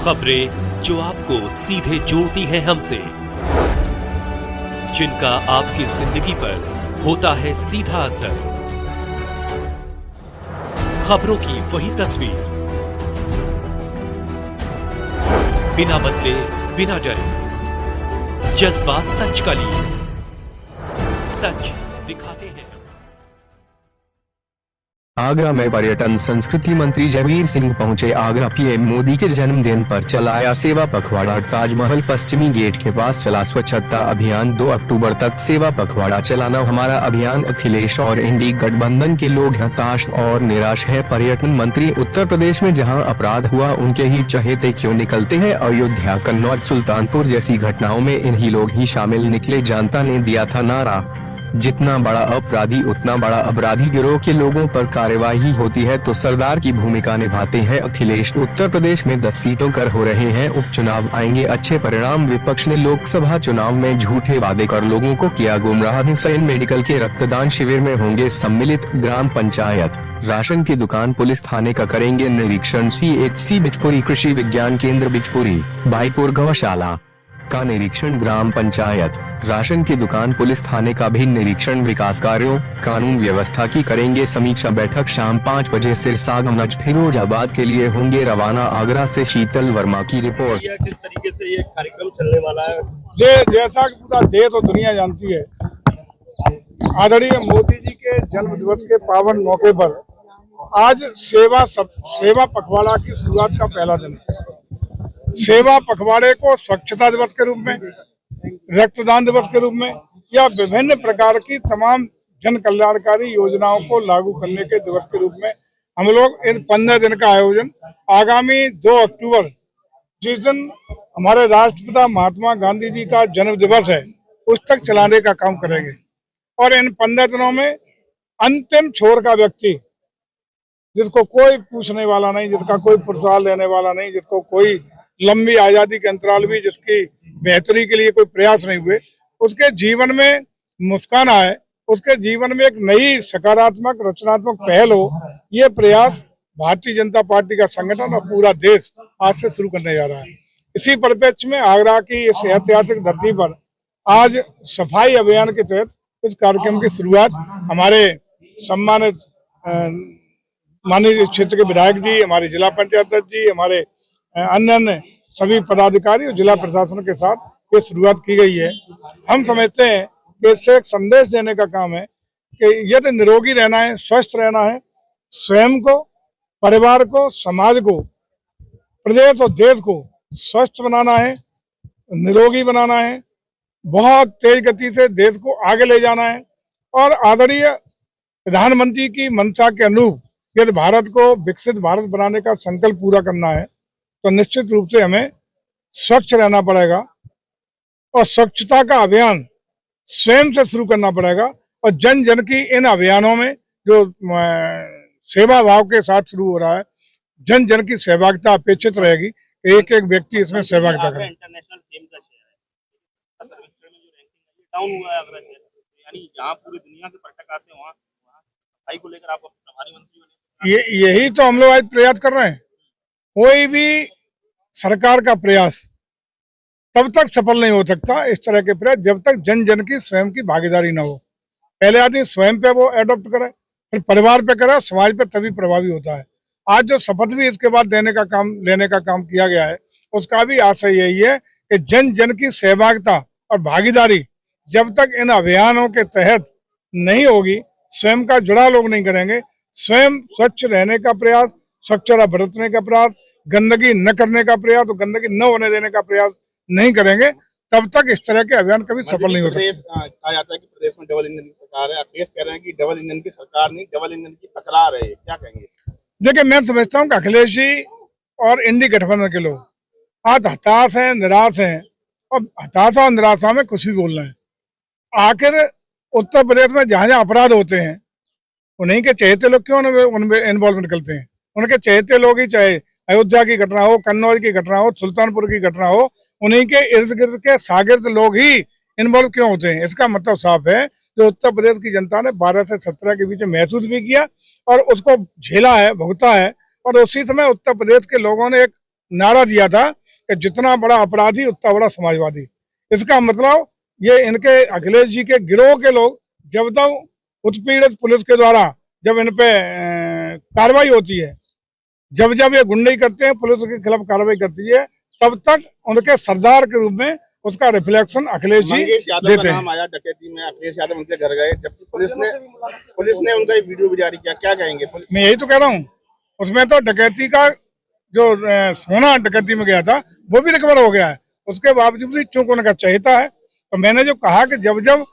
खबरें जो आपको सीधे जोड़ती हैं हमसे, जिनका आपकी जिंदगी पर होता है सीधा असर। खबरों की वही तस्वीर, बिना बदले बिना डरे, जज्बा सच का लिए, सच दिखाते हैं। आगरा में पर्यटन संस्कृति मंत्री जयवीर सिंह पहुंचे। आगरा पीएम मोदी के जन्मदिन पर चलाया सेवा पखवाड़ा। ताजमहल पश्चिमी गेट के पास चला स्वच्छता अभियान। 2 अक्टूबर तक सेवा पखवाड़ा चलाना हमारा अभियान। अखिलेश और इंडी गठबंधन के लोग हताश और निराश हैं। पर्यटन मंत्री उत्तर प्रदेश में जहां अपराध हुआ उनके ही चहेते क्यों निकलते हैं। अयोध्या, कन्नौज, सुल्तानपुर जैसी घटनाओं में इन्हीं लोग ही शामिल निकले। जनता ने दिया था नारा, जितना बड़ा अपराधी उतना बड़ा अपराधी। गिरोह के लोगों पर कार्यवाही होती है तो सरदार की भूमिका निभाते हैं अखिलेश। उत्तर प्रदेश में 10 सीटों कर हो रहे हैं उपचुनाव, आएंगे अच्छे परिणाम। विपक्ष ने लोकसभा चुनाव में झूठे वादे कर लोगों को किया गुमराह। सैन मेडिकल के रक्तदान शिविर में होंगे सम्मिलित ग्राम पंचायत, राशन की दुकान, पुलिस थाने का करेंगे निरीक्षण। CHC बिजपुरी, कृषि विज्ञान केंद्र बिजपुरी, भाईपुर गौशाला का निरीक्षण। ग्राम पंचायत, राशन की दुकान, पुलिस थाने का भी निरीक्षण। विकास कार्यों, कानून व्यवस्था की करेंगे समीक्षा। बैठक शाम 5 बजे सिरसागंज फिरोजाबाद के लिए होंगे रवाना। आगरा से शीतल वर्मा की रिपोर्ट। किस तरीके से ये कार्यक्रम चलने वाला है? जैसा कि पूरा देश और दुनिया जानती है, आदरणीय मोदी जी के जन्म दिवस के पावन मौके पर आज सेवा पखवाड़ा की शुरुआत का पहला दिन है। सेवा पखवाड़े को स्वच्छता दिवस के रूप में, रक्तदान दिवस के रूप में या विभिन्न प्रकार की तमाम जन कल्याणकारी योजनाओं को लागू करने के दिवस के रूप में हम लोग इन 15 दिन का आयोजन आगामी 2 अक्टूबर, जिस दिन हमारे राष्ट्रपिता महात्मा गांधी जी का जन्म दिवस है, उस तक चलाने का काम करेंगे। और इन 15 दिनों में अंतिम छोर का व्यक्ति, जिसको कोई पूछने वाला नहीं, जिसका कोई पुरस्कार लेने वाला नहीं, जिसको कोई लंबी आजादी के अंतराल भी जिसकी बेहतरी के लिए कोई प्रयास नहीं हुए, उसके जीवन में मुस्कान आए, उसके जीवन में एक नई सकारात्मक रचनात्मक पहल हो, ये प्रयास भारतीय जनता पार्टी का संगठन और पूरा देश आज से शुरू करने जा रहा है। इसी परिप्रेक्ष्य में आगरा की इस ऐतिहासिक धरती पर आज सफाई अभियान के तहत इस कार्यक्रम की शुरुआत हमारे सम्मानित माननीय क्षेत्र के विधायक जी, हमारे जिला पंचायत अध्यक्ष जी, हमारे अन्य सभी पदाधिकारी और जिला प्रशासन के साथ ये शुरुआत की गई है। हम समझते हैं कि इससे एक संदेश देने का काम है कि यदि निरोगी रहना है, स्वस्थ रहना है, स्वयं को, परिवार को, समाज को, प्रदेश और देश को स्वस्थ बनाना है, निरोगी बनाना है, बहुत तेज गति से देश को आगे ले जाना है और आदरणीय प्रधानमंत्री की मंशा के अनुरूप यदि भारत को विकसित भारत बनाने का संकल्प पूरा करना है तो निश्चित रूप से हमें स्वच्छ रहना पड़ेगा और स्वच्छता का अभियान स्वयं से शुरू करना पड़ेगा। और जन जन की इन अभियानों में जो सेवा भाव के साथ शुरू हो रहा है, जन जन की सहभागिता अपेक्षित रहेगी। एक एक व्यक्ति इसमें सहभागिता करे। इंटरनेशनल गेम का शहर है, टाउन हुआ है आगरा शहर, यानी जहाँ पूरी दुनिया के पर्यटक आते हैं, वहाँ सफाई को लेकर आप प्रभारी मंत्री बने। यही तो हम लोग आज प्रयास कर रहे हैं। कोई भी सरकार का प्रयास तब तक सफल नहीं हो सकता, इस तरह के प्रयास, जब तक जन जन की स्वयं की भागीदारी न हो। पहले आदमी स्वयं पे वो एडॉप्ट करे, फिर परिवार पे करे, समाज पे तभी प्रभावी होता है। आज जो शपथ भी इसके बाद लेने का काम किया गया है, उसका भी आशय यही है कि जन जन की सहभागिता और भागीदारी जब तक इन अभियानों के तहत नहीं होगी, स्वयं का जुड़ाव लोग नहीं करेंगे, स्वयं स्वच्छ रहने का प्रयास, स्वच्छता बरतने का प्रयास, गंदगी न करने का प्रयास, तो गंदगी न होने देने का प्रयास नहीं करेंगे, तब तक इस तरह के अभियान कभी सफल नहीं हो सकते। कहा जाता है कि प्रदेश में डबल इंजन की सरकार है, अखिलेश कह रहे हैं कि डबल इंजन की सरकार नहीं, डबल इंजन की तकरार है, क्या कहेंगे? देखिए, मैं समझता हूँ कि अखिलेश जी और इंडी गठबंधन के लोग आज हताश हैं, निराश हैं और हताशा और निराशा में कुछ भी बोल रहे हैं। आखिर उत्तर प्रदेश में जहाँ जहाँ अपराध होते हैं, उन्हीं के चहेते लोग क्यों उनमें इन्वॉल्वमेंट करते हैं? उनके चहेते लोग ही, चाहे अयोध्या की घटना हो, कन्नौज की घटना हो, सुल्तानपुर की घटना हो, उन्हीं के इर्द गिर्द के शागिर्द लोग ही इन्वॉल्व क्यों होते हैं? इसका मतलब साफ है, जो उत्तर प्रदेश की जनता ने 12 से 17 के बीच महसूस भी किया और उसको झेला है, भुगता है। और उसी समय उत्तर प्रदेश के लोगों ने एक नारा दिया था कि जितना बड़ा अपराधी उतना बड़ा समाजवादी। इसका मतलब ये इनके अखिलेश जी के गिरोह के लोग जब तक उत्पीड़ित पुलिस के द्वारा जब इन पे कार्रवाई होती है, जब जब ये गुंडई करते हैं, पुलिस के खिलाफ कार्रवाई करती है, तब तक उनके सरदार के रूप में उसका रिफ्लेक्शन अखिलेश जी देते हैं। आया डकैती में, अखिलेश यादव उनके घर गए, जबकि पुलिस ने उनका एक वीडियो भी जारी किया, क्या कहेंगे? मैं यही तो कह रहा हूँ, उसमें तो डकैती का जो सोना डकैती में गया था वो भी रिकवर हो गया है, उसके बावजूद भी चूंकि उनका चहेता है। तो मैंने जो कहा कि जब जब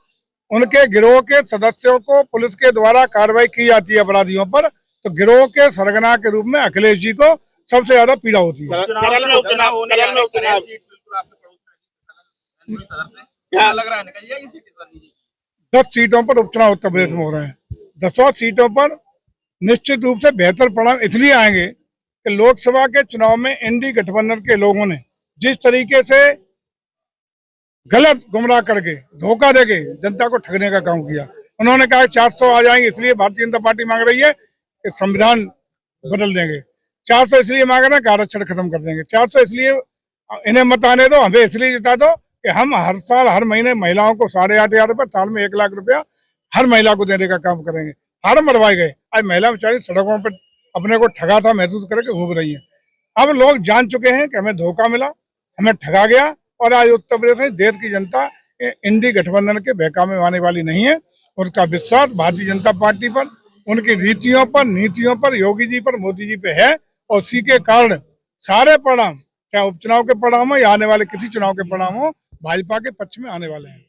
उनके गिरोह के सदस्यों को पुलिस के द्वारा कार्रवाई की जाती है अपराधियों पर, तो गिरोह के सरगना के रूप में अखिलेश जी को सबसे ज्यादा पीड़ा होती है। क्या लग रहा है, निकल जाएगी सीट इस बार बीजेपी? 10 सीटों पर उपचुनाव उत्तर प्रदेश में हो रहे हैं। 10 सीटों पर निश्चित रूप से बेहतर परिणाम इसलिए आएंगे कि लोकसभा के चुनाव में एनडीए गठबंधन के लोगों ने जिस तरीके से गलत गुमराह करके धोखा देके जनता को ठगने का काम किया। उन्होंने कहा 400 आ जाएंगे, इसलिए भारतीय जनता पार्टी मांग रही है कि संविधान बदल देंगे। 400 इसलिए मांग रहे हैं कि आरक्षण खत्म कर देंगे। 400 इसलिए इन्हें मत आने दो, हमें इसलिए जिता दो कि हम हर साल हर महीने महिलाओं को 8,500 रुपये, साल में 1 लाख रुपया हर महिला को देने का काम करेंगे। हर मरवाए गए, आज महिला बेचारी सड़कों पर अपने को ठगा था महसूस करके घूम रही है। अब लोग जान चुके हैं कि हमें धोखा मिला, हमें ठगा गया, और आज उत्तर प्रदेश में देश की जनता इंडी गठबंधन के बहकावे में आने वाली नहीं है। उनका विश्वास भारतीय जनता पार्टी पर, उनकी रीतियों पर, नीतियों पर, योगी जी पर, मोदी जी पे है, और इसी के कारण सारे परिणाम, चाहे उपचुनाव के परिणाम हो या आने वाले किसी चुनाव के परिणाम हो, भाजपा के पक्ष में आने वाले हैं।